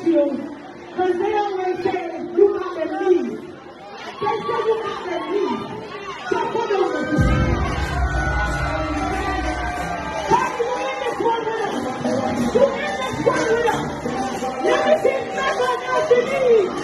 with you, because they always say you got to leave. They say you got to leave. So come on with me. Hey, you in this one with us. You in this one with us. Let me see someone else to leave.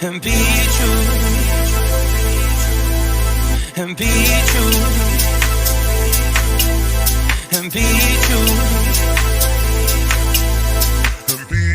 And be true, and be true, and be true, and be